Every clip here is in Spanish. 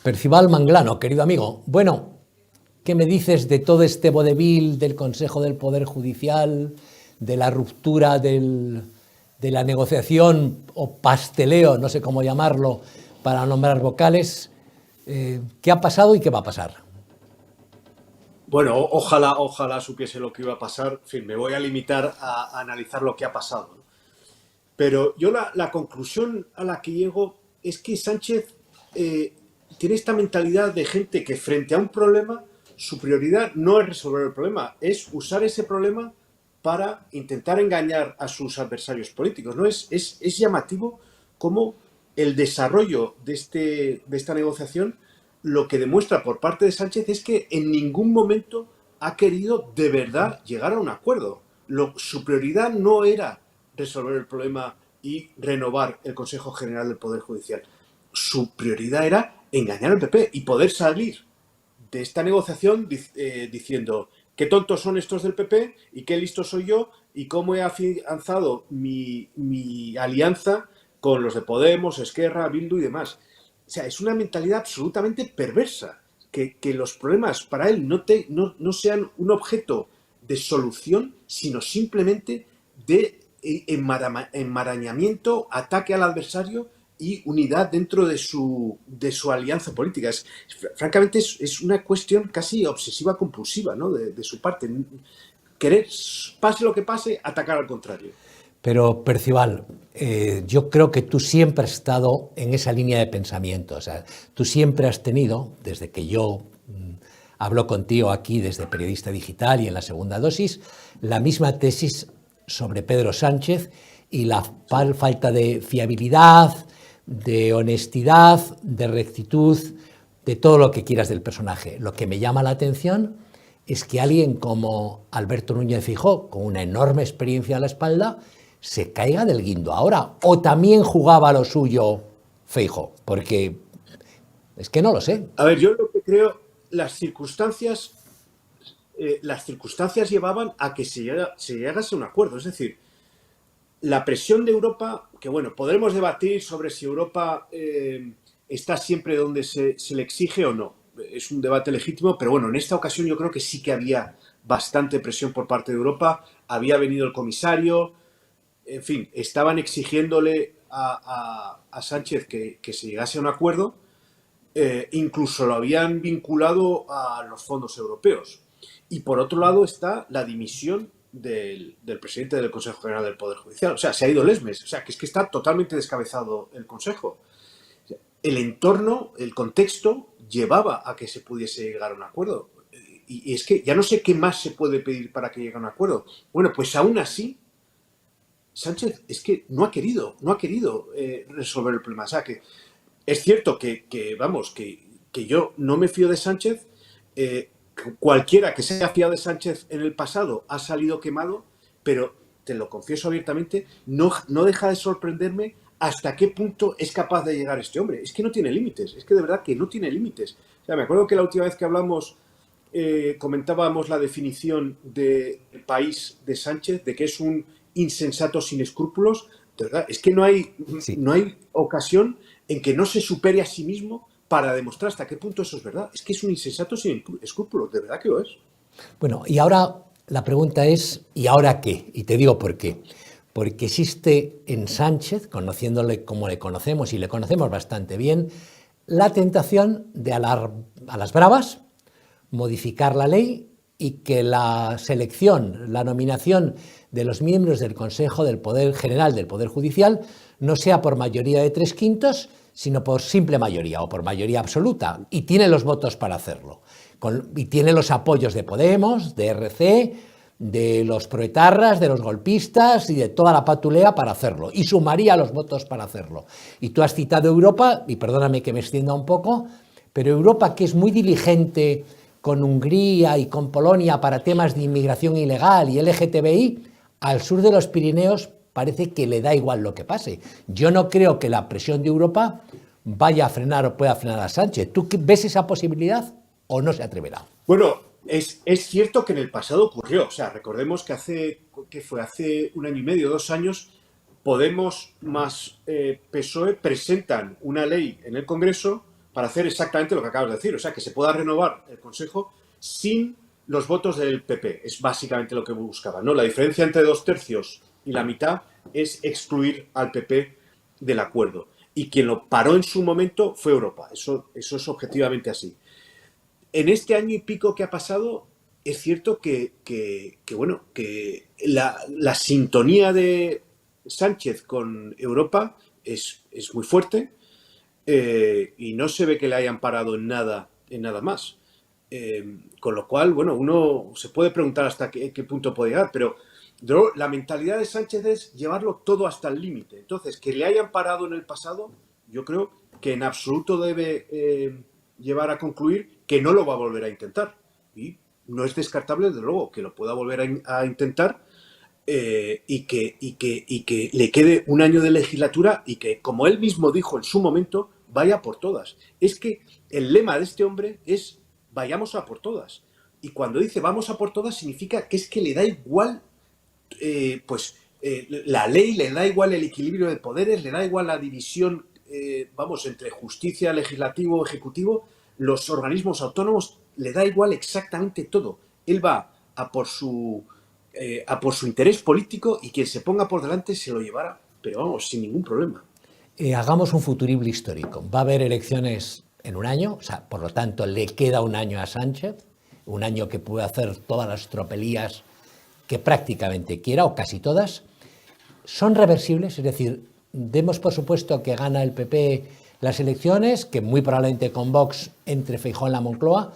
Percival Manglano, querido amigo. Bueno, ¿qué me dices de todo este vodevil del Consejo del Poder Judicial, de la ruptura de la negociación o pasteleo, no sé cómo llamarlo, para nombrar vocales? ¿Qué ha pasado y qué va a pasar? Bueno, ojalá supiese lo que iba a pasar. En fin, me voy a limitar a analizar lo que ha pasado, ¿no? Pero yo la conclusión a la que llego es que Sánchez eh, tiene esta mentalidad de gente que frente a un problema, su prioridad no es resolver el problema, es usar ese problema para intentar engañar a sus adversarios políticos, ¿no? Es llamativo cómo el desarrollo de esta negociación lo que demuestra por parte de Sánchez es que en ningún momento ha querido de verdad llegar a un acuerdo. Su prioridad no era resolver el problema y renovar el Consejo General del Poder Judicial. Su prioridad era engañar al PP y poder salir de esta negociación diciendo qué tontos son estos del PP y qué listo soy yo y cómo he afianzado mi alianza con los de Podemos, Esquerra, Bildu y demás. O sea, es una mentalidad absolutamente perversa. Que los problemas para él no sean un objeto de solución, sino simplemente de enmarañamiento, ataque al adversario y unidad dentro de su alianza política. Francamente, es una cuestión casi obsesiva compulsiva, ¿no? De su parte. Querer, pase lo que pase, atacar al contrario. Pero, Percival, yo creo que tú siempre has estado en esa línea de pensamiento. O sea, tú siempre has tenido, desde que yo hablo contigo aquí desde Periodista Digital y en la segunda dosis, la misma tesis sobre Pedro Sánchez y la falta de fiabilidad, de honestidad, de rectitud, de todo lo que quieras del personaje. Lo que me llama la atención es que alguien como Alberto Núñez Feijóo, con una enorme experiencia a la espalda, se caiga del guindo ahora. O también jugaba lo suyo Feijóo, porque es que no lo sé. A ver, yo lo que creo, las circunstancias llevaban a que se llegase a un acuerdo. Es decir, la presión de Europa, que bueno, podremos debatir sobre si Europa está siempre donde se le exige o no. Es un debate legítimo, pero bueno, en esta ocasión yo creo que sí que había bastante presión por parte de Europa. Había venido el comisario, en fin, estaban exigiéndole a Sánchez que se llegase a un acuerdo. Incluso lo habían vinculado a los fondos europeos. Y por otro lado está la dimisión del presidente del Consejo General del Poder Judicial. O sea, se ha ido Lesmes. O sea, que es que está totalmente descabezado el Consejo. El entorno, el contexto, llevaba a que se pudiese llegar a un acuerdo. Y es que ya no sé qué más se puede pedir para que llegue a un acuerdo. Bueno, pues aún así, Sánchez es que no ha querido resolver el problema. O sea, que es cierto que yo no me fío de Sánchez. Cualquiera que se haya fiado de Sánchez en el pasado ha salido quemado, pero te lo confieso abiertamente, no deja de sorprenderme hasta qué punto es capaz de llegar este hombre. Es que no tiene límites, es que de verdad que no tiene límites. O sea, me acuerdo que la última vez que hablamos comentábamos la definición de país de Sánchez, de que es un insensato sin escrúpulos. De verdad, es que Sí. no hay ocasión en que no se supere a sí mismo para demostrar hasta qué punto eso es verdad. Es que es un insensato sin escrúpulos, de verdad que lo es. Bueno, y ahora la pregunta es, ¿y ahora qué? Y te digo por qué. Porque existe en Sánchez, conociéndole como le conocemos y le conocemos bastante bien, la tentación de a las bravas modificar la ley y que la selección, la nominación de los miembros del Consejo del Poder General del Poder Judicial no sea por mayoría de 3/5, sino por simple mayoría o por mayoría absoluta, y tiene los votos para hacerlo. Y tiene los apoyos de Podemos, de RC, de los proetarras, de los golpistas y de toda la patulea para hacerlo, y sumaría los votos para hacerlo. Y tú has citado Europa, y perdóname que me extienda un poco, pero Europa, que es muy diligente con Hungría y con Polonia para temas de inmigración ilegal y LGTBI, al sur de los Pirineos parece que le da igual lo que pase. Yo no creo que la presión de Europa vaya a frenar o pueda frenar a Sánchez. ¿Tú ves esa posibilidad o no se atreverá? Bueno, es cierto que en el pasado ocurrió. O sea, recordemos que hace un año y medio, 2 años, Podemos más PSOE presentan una ley en el Congreso para hacer exactamente lo que acabas de decir, o sea, que se pueda renovar el Consejo sin los votos del PP, es básicamente lo que buscaba, ¿no? La diferencia entre 2/3 y la mitad es excluir al PP del acuerdo. Y quien lo paró en su momento fue Europa, eso es objetivamente así. En este año y pico que ha pasado, es cierto que la sintonía de Sánchez con Europa es muy fuerte, y no se ve que le hayan parado en nada más. Con lo cual, bueno, uno se puede preguntar hasta qué punto puede llegar, pero la mentalidad de Sánchez es llevarlo todo hasta el límite. Entonces, que le hayan parado en el pasado, yo creo que en absoluto debe llevar a concluir que no lo va a volver a intentar. Y no es descartable, desde luego, que lo pueda volver a intentar, y que le quede un año de legislatura y que, como él mismo dijo en su momento, vaya por todas. Es que el lema de este hombre es vayamos a por todas. Y cuando dice vamos a por todas significa que es que le da igual la ley, le da igual el equilibrio de poderes, le da igual la división, entre justicia, legislativo, ejecutivo, los organismos autónomos, le da igual exactamente todo. Él va a por su interés político y quien se ponga por delante se lo llevará, pero vamos, sin ningún problema. Hagamos un futurible histórico. Va a haber elecciones en un año, o sea, por lo tanto le queda un año a Sánchez, un año que puede hacer todas las tropelías que prácticamente quiera, o casi todas. Son reversibles, es decir, demos por supuesto que gana el PP las elecciones, que muy probablemente con Vox entre Feijóo en la Moncloa.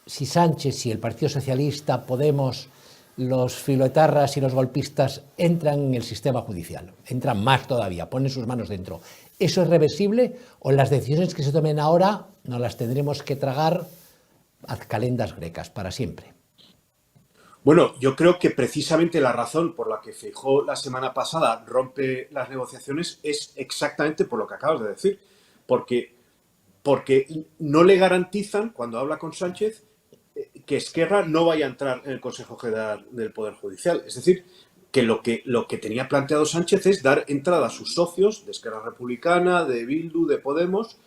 Si Sánchez, si el Partido Socialista, Podemos, los filoetarras y los golpistas entran en el sistema judicial, entran más todavía, ponen sus manos dentro, ¿eso es reversible o las decisiones que se tomen ahora nos las tendremos que tragar a calendas grecas para siempre? Bueno, yo creo que precisamente la razón por la que Feijóo la semana pasada rompe las negociaciones es exactamente por lo que acabas de decir, porque no le garantizan, cuando habla con Sánchez, que Esquerra no vaya a entrar en el Consejo General del Poder Judicial. Es decir, que lo que tenía planteado Sánchez es dar entrada a sus socios de Esquerra Republicana, de Bildu, de Podemos,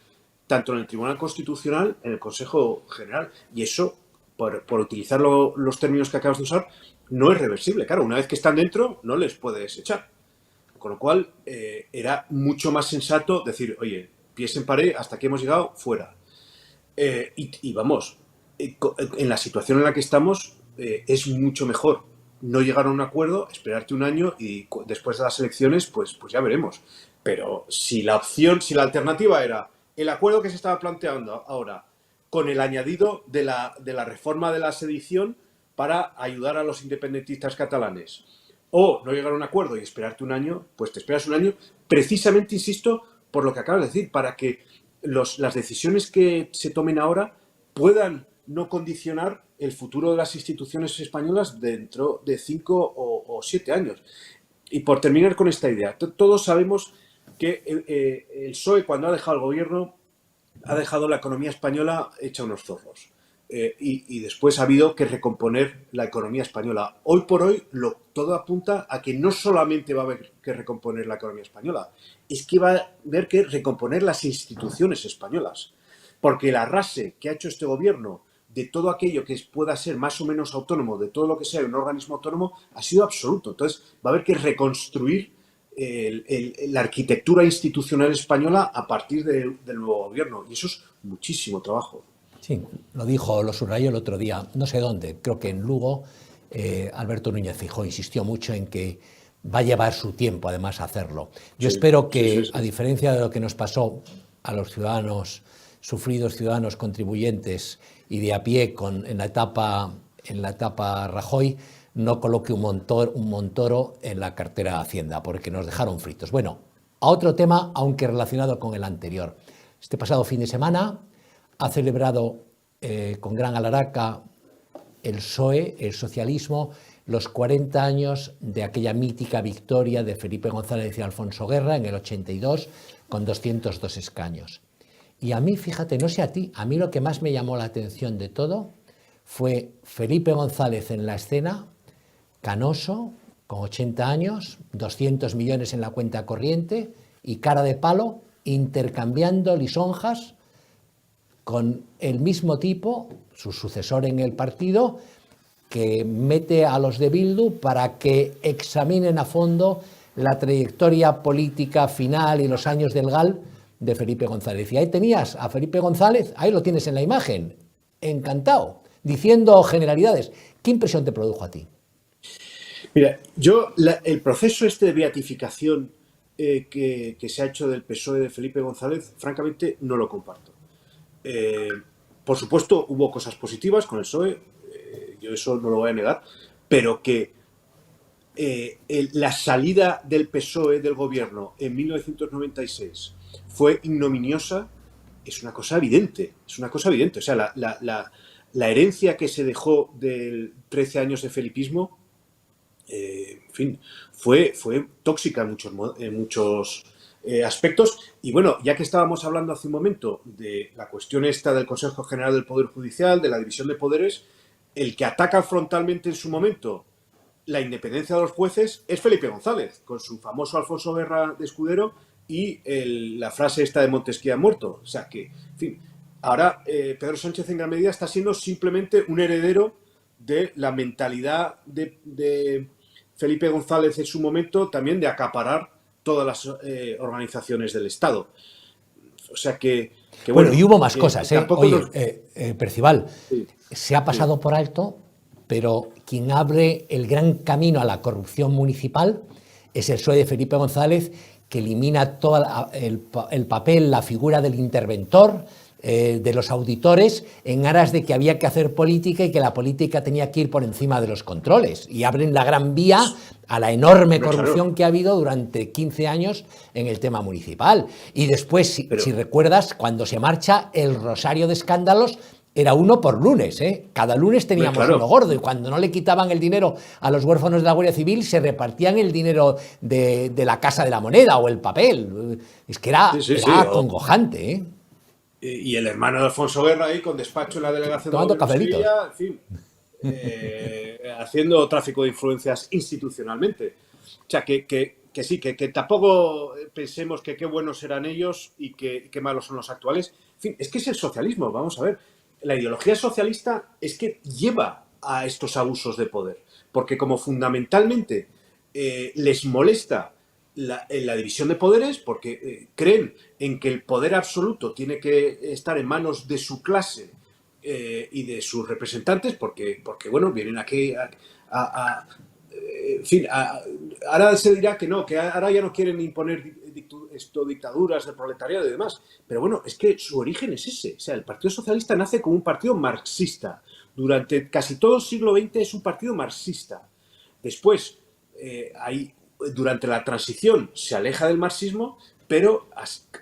tanto en el Tribunal Constitucional, en el Consejo General. Y eso, por utilizar los términos que acabas de usar, no es reversible. Claro, una vez que están dentro, no les puedes echar. Con lo cual, era mucho más sensato decir, oye, pies en pared, hasta aquí hemos llegado, fuera. Y vamos, en la situación en la que estamos, es mucho mejor no llegar a un acuerdo, esperarte un año y después de las elecciones, pues ya veremos. Pero si la alternativa era el acuerdo que se estaba planteando ahora, con el añadido de la reforma de la sedición para ayudar a los independentistas catalanes, o no llegar a un acuerdo y esperarte un año, pues te esperas un año, precisamente, insisto, por lo que acabas de decir, para que las decisiones que se tomen ahora puedan no condicionar el futuro de las instituciones españolas dentro de 5 o 7 años. Y por terminar con esta idea, todos sabemos que el PSOE, cuando ha dejado el gobierno, ha dejado la economía española hecha unos zorros. Y después ha habido que recomponer la economía española. Hoy por hoy todo apunta a que no solamente va a haber que recomponer la economía española, es que va a haber que recomponer las instituciones españolas. Porque el arrase que ha hecho este gobierno de todo aquello que pueda ser más o menos autónomo, de todo lo que sea un organismo autónomo, ha sido absoluto. Entonces va a haber que reconstruir la arquitectura institucional española a partir del nuevo gobierno. Y eso es muchísimo trabajo. Sí, lo subrayó el otro día, no sé dónde, creo que en Lugo, Alberto Núñez Feijóo insistió mucho en que va a llevar su tiempo además a hacerlo. Yo espero que, a diferencia de lo que nos pasó a los ciudadanos, sufridos ciudadanos contribuyentes y de a pie en la etapa Rajoy, no coloque un Montoro en la cartera de Hacienda, porque nos dejaron fritos. Bueno, a otro tema, aunque relacionado con el anterior. Este pasado fin de semana ha celebrado con gran alaraca el PSOE, el socialismo, los 40 años de aquella mítica victoria de Felipe González y Alfonso Guerra en el 82, con 202 escaños. Y a mí, fíjate, no sé a ti, a mí lo que más me llamó la atención de todo fue Felipe González en la escena, canoso, con 80 años, 200 millones en la cuenta corriente y cara de palo, intercambiando lisonjas con el mismo tipo, su sucesor en el partido, que mete a los de Bildu para que examinen a fondo la trayectoria política final y los años del GAL de Felipe González. Y ahí tenías a Felipe González, ahí lo tienes en la imagen, encantado, diciendo generalidades. ¿Qué impresión te produjo a ti? Mira, el proceso de beatificación que se ha hecho del PSOE de Felipe González, francamente, no lo comparto. Por supuesto, hubo cosas positivas con el PSOE, yo eso no lo voy a negar, pero que la salida del PSOE del gobierno en 1996 fue ignominiosa, es una cosa evidente, O sea, la herencia que se dejó de 13 años de felipismo, en fin, fue tóxica en muchos aspectos. Y bueno, ya que estábamos hablando hace un momento de la cuestión esta del Consejo General del Poder Judicial, de la división de poderes, el que ataca frontalmente en su momento la independencia de los jueces es Felipe González, con su famoso Alfonso Guerra de Escudero y la frase esta de Montesquieu ha muerto. O sea que, en fin, ahora Pedro Sánchez en gran medida está siendo simplemente un heredero de la mentalidad de Felipe González en su momento, también de acaparar todas las organizaciones del Estado. O sea que bueno, y hubo más cosas. Oye, nos... Percival, sí, se ha pasado por alto, pero quien abre el gran camino a la corrupción municipal es el PSOE de Felipe González, que elimina todo el papel, la figura del interventor, de los auditores, en aras de que había que hacer política y que la política tenía que ir por encima de los controles. Y abren la gran vía a la enorme corrupción que ha habido durante 15 años en el tema municipal. Y después, si recuerdas, cuando se marcha, el rosario de escándalos era uno por lunes, ¿eh? Cada lunes teníamos uno gordo, y cuando no le quitaban el dinero a los huérfanos de la Guardia Civil, se repartían el dinero de la Casa de la Moneda o el papel. Es que era acongojante, ¿eh? Y el hermano de Alfonso Guerra ahí con despacho en la delegación tomando de cafelitos. Sevilla, en fin, haciendo tráfico de influencias institucionalmente. O sea, que sí, que tampoco pensemos que qué buenos eran ellos y qué malos son los actuales. En fin, es que es el socialismo, vamos a ver. La ideología socialista es que lleva a estos abusos de poder, porque como fundamentalmente les molesta la división de poderes, porque creen en que el poder absoluto tiene que estar en manos de su clase y de sus representantes, porque bueno, vienen aquí en fin, ahora se dirá que no, que ahora ya no quieren imponer dictaduras de proletariado y demás, pero bueno, es que su origen es ese. O sea, el Partido Socialista nace como un partido marxista. Durante casi todo el siglo XX es un partido marxista. Después, durante la transición se aleja del marxismo, pero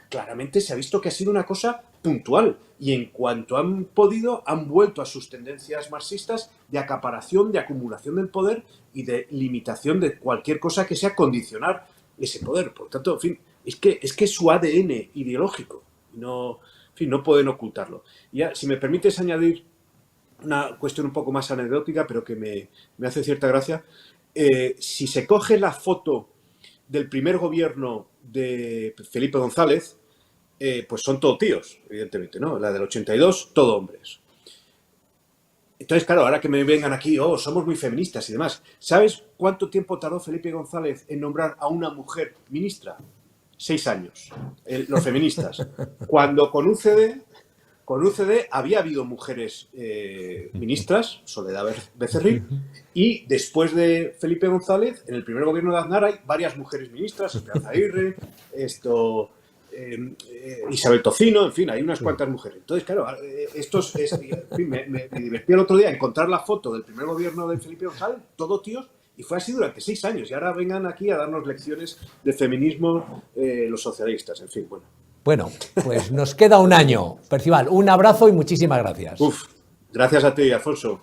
claramente se ha visto que ha sido una cosa puntual, y en cuanto han podido han vuelto a sus tendencias marxistas de acaparación, de acumulación del poder y de limitación de cualquier cosa que sea condicionar ese poder. Por tanto, en fin, es que es su ADN ideológico, no, en fin, no pueden ocultarlo. Y ya, si me permites añadir una cuestión un poco más anecdótica, pero que me hace cierta gracia, si se coge la foto del primer gobierno de Felipe González, pues son todo tíos, evidentemente, ¿no? La del 82, todo hombres. Entonces, claro, ahora que me vengan aquí, somos muy feministas y demás. ¿Sabes cuánto tiempo tardó Felipe González en nombrar a una mujer ministra? 6 años, los feministas. Cuando con UCD había habido mujeres ministras, Soledad Becerril, y después de Felipe González, en el primer gobierno de Aznar hay varias mujeres ministras, Esperanza Aguirre, Isabel Tocino, en fin, hay unas cuantas mujeres. Entonces, claro, en fin, me divertí el otro día encontrar la foto del primer gobierno de Felipe González, todo tíos, y fue así durante 6 años. Y ahora vengan aquí a darnos lecciones de feminismo los socialistas, en fin, bueno. Bueno, pues nos queda un año. Percival, un abrazo y muchísimas gracias. Gracias a ti, Alfonso.